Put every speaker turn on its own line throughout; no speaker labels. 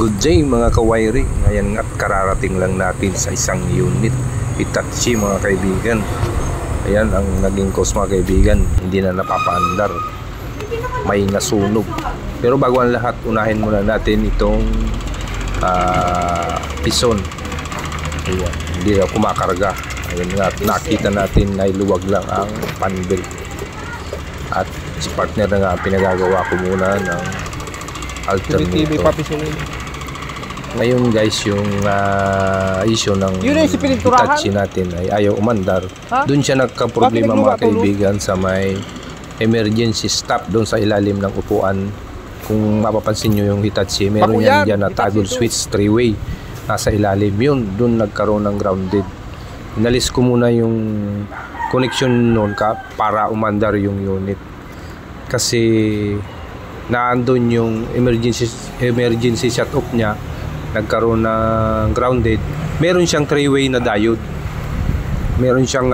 Good day mga ka-wiring. Ngayon nga kararating lang natin sa isang unit Hitachi mga kaibigan. Ayan ang naging cause mga kaibigan, hindi na napapaandar, may nasunog. Pero bago ang lahat, unahin muna natin itong pison. Ayan, hindi na kumakarga. Ayan nga, nakita natin na luwag lang ang panbelt. At si partner na nga pinagagawa ko muna ng alternator. Ngayon guys, yung issue ng Hitachi natin ay ayaw umandar. Doon siya nagka-problema mga kaibigan sa may emergency stop doon sa ilalim ng upuan. Kung mapapansin nyo yung Hitachi, meron yan dyan na toggle switch 3-way nasa ilalim. Yun, doon nagkaroon ng grounded. Inalis ko muna yung connection noon para umandar yung unit. Kasi naandun yung emergency shut off niya, nagkaroon ng grounded. Meron siyang 3-way na diode, meron siyang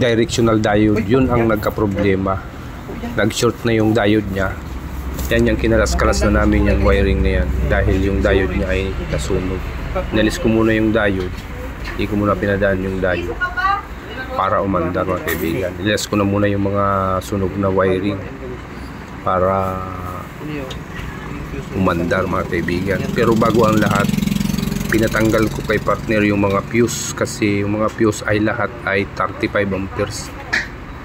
directional diode. Yun ang nagka-problema, nag-short na yung diode niya. Yan yung kinalas-kalas na namin yung wiring na yan, dahil yung diode niya ay nasunog. Nalis ko muna yung diode, hindi ko muna pinadaan yung diode para umandar mga kaibigan. Nilas ko na muna yung mga sunog na wiring para umandar mga kaibigan. Pero bago ang lahat, pinatanggal ko kay partner yung mga fuse, kasi yung mga fuse ay lahat ay 35 amperes.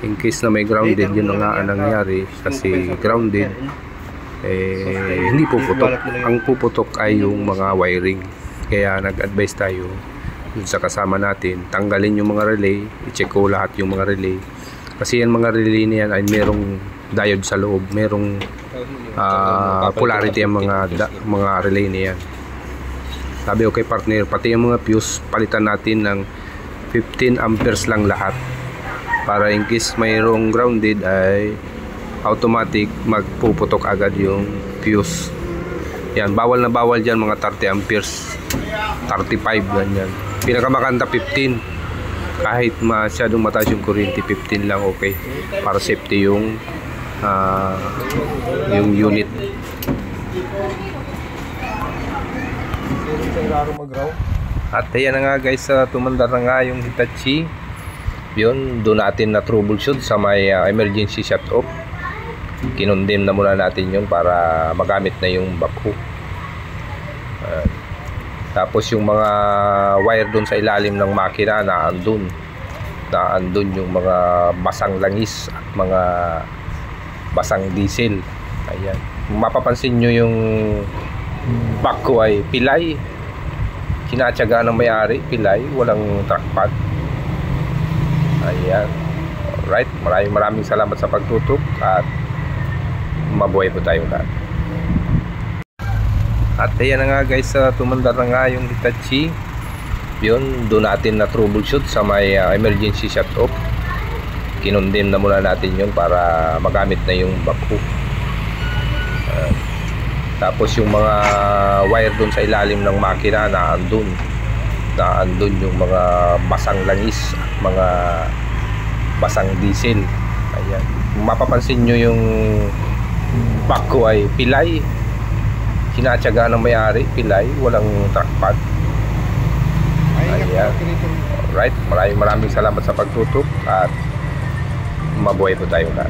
In case na may grounded, yun na nga ang nangyari, kasi grounded hindi puputok. Ang puputok ay yung mga wiring. Kaya nag-advise tayo dun sa kasama natin, tanggalin yung mga relay, i-check ko lahat yung mga relay, kasi yan mga relay na yan ay merong diode sa loob, merong polarity ang mga relay na yan. Sabi okay partner, pati yung mga fuse palitan natin ng 15 amperes lang lahat, para in case mayroong grounded ay automatic magpuputok agad yung fuse. Yan, bawal na bawal dyan mga 30 amperes, 35 ganyan. Pinakamakanta 15, kahit masyadong mataas yung kuryente, 15 lang okay, para safety yung unit. At ayan na nga guys, tumandar na nga yung Hitachi. Yun, doon natin na troubleshoot sa may emergency shut off. Kinondem na muna natin yun para magamit na yung backhook. Tapos yung mga wire doon sa ilalim ng makina naandun yung mga basang langis at mga basang diesel. Ayan, kung mapapansin nyo yung back ko ay pilay, kinatsaga ng may-ari, pilay, walang trackpad. Ayan, alright, maraming salamat sa pagtutok at mabuhay po tayo lahat. At ayan na nga guys, tumandar na nga yung Hitachi. Yun, doon natin na troubleshoot sa may emergency shut off. Kinondem na muna natin yun para magamit na yung backhook. Tapos yung mga wire doon sa ilalim ng makina naandun yung mga basang langis at mga basang diesel. Ayan, kung mapapansin nyo yung back ko ay pilay, kinatsaga ng may-ari, pilay, walang trackpad. Ayan, alright, maraming salamat sa pagtutok at mabuhay po tayo lahat.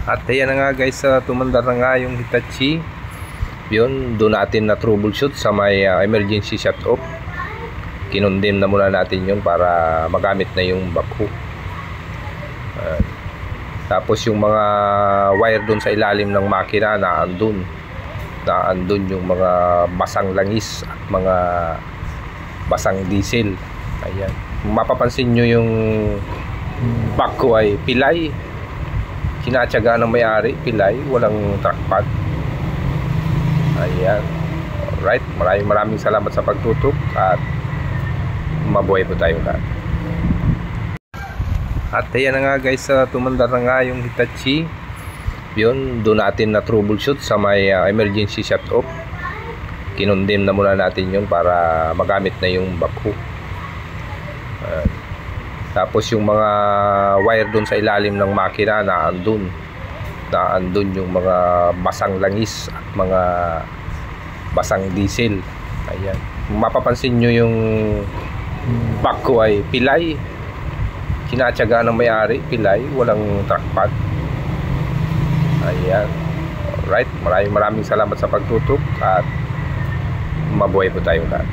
At ayan na nga guys, tumandar na nga yung Hitachi. Yun, doon natin na troubleshoot sa may emergency shut off. Kinondem na muna natin yun para magamit na yung backhook. Tapos yung mga wire doon sa ilalim ng makina naandun na andun yung mga basang langis at mga basang diesel. Ayan, mapapansin nyo yung back ko ay pilay, kinatsagaan ng may-ari, pilay, walang track pad. Ayan, alright, maraming salamat sa pagtutok at mabuhay po tayo lahat. At ayan na nga guys, tumandar na nga yung Hitachi. Yun, doon natin na troubleshoot sa may emergency shut off. Kinondem na muna natin yun para magamit na yung backhoe. Tapos yung mga wire doon sa ilalim ng makina na andun yung mga basang langis at mga basang diesel. Ayan, mapapansin nyo yung backhoe ay pilay, kinatsagaan ng may-ari, pilay, walang track pad. Ayan, alright, maraming salamat sa pagtutok at mabuhay po tayo lahat.